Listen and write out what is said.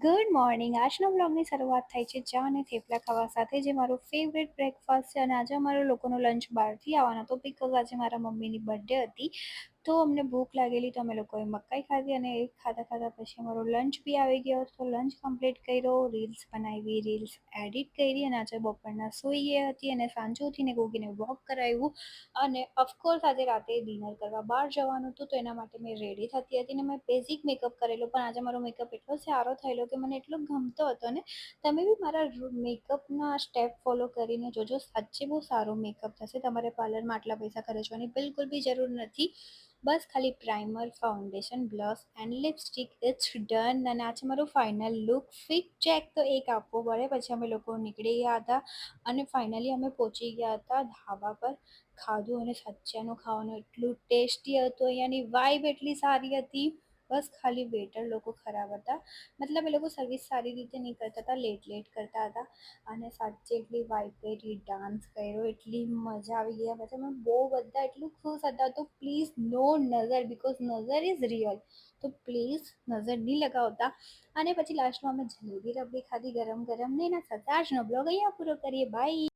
Good morning. આજના બ્લોગની શરૂઆત થાય છે ચા અને થેપલા ખાવા સાથે, જે મારો ફેવરેટ બ્રેકફાસ્ટ છે. અને આજે અમારો લોકોનો લંચ બહારથી આવવાનો હતો, બિકોઝ આજે મારા મમ્મીની બર્થડે હતી. તો અમને ભૂખ લાગેલી, તો અમે લોકોએ મકાઈ ખાધી, અને એ ખાતા ખાતા પછી અમારો લંચ બી આવી ગયો. તો લંચ કમ્પ્લીટ કર્યો, રીલ્સ બનાવી, રીલ્સ એડિટ કરી, અને આજે બપોરના સૂઈ ગઈ હતી, અને સાંજે ઉઠીને ગોગીને વોક કરાવ્યું. અને ઓફકોર્સ આજે રાતે ડિનર કરવા બહાર જવાનું હતું, તો એના માટે મેં રેડી થતી હતી, ને મેં બેઝિક મેકઅપ કરેલો. પણ આજે મારો મેકઅપ એટલો સારો થયેલો કે મને એટલો ગમતો હતો ને. તમે બી મારા મેકઅપના સ્ટેપ ફોલો કરીને જોજો, સાચે બહુ સારો મેકઅપ થશે. તમારે પાર્લરમાં આટલા પૈસા ખર્ચવાની બિલકુલ બી જરૂર નથી. બસ ખાલી primer, foundation, blush and lipstick, it's done. અને આ છે મારું ફાઇનલ લુક. ફિટ ચેક તો એક આપવો પડે. પછી અમે લોકો નીકળી ગયા હતા, અને ફાઇનલી અમે પહોંચી ગયા હતા ધાબા પર. ખાધું, અને સાચાનું ખાવાનું એટલું ટેસ્ટી હતું, અહીંયાની વાઇબ એટલી સારી હતી. બસ ખાલી વેટર લોકો ખરાબ હતા. મતલબ એ લોકો સર્વિસ સારી રીતે નહીં કરતા હતા, લેટ લેટ કરતા હતા. અને સાચે એટલી વાઇબ કરી, ડાન્સ કર્યો, એટલી મજા આવી ગયા. પછી અમે બહુ બધા એટલું ખુશ હતા. તો પ્લીઝ નો નઝર, બિકોઝ નઝર ઇઝ રિયલ. તો પ્લીઝ નઝર નહીં લગાવતા. અને પછી લાસ્ટમાં અમે જલેબી રબડી ખાધી ગરમ ગરમ. ને એના સાથે આજનો બ્લોગ અહીંયા પૂરો કરીએ. બાય.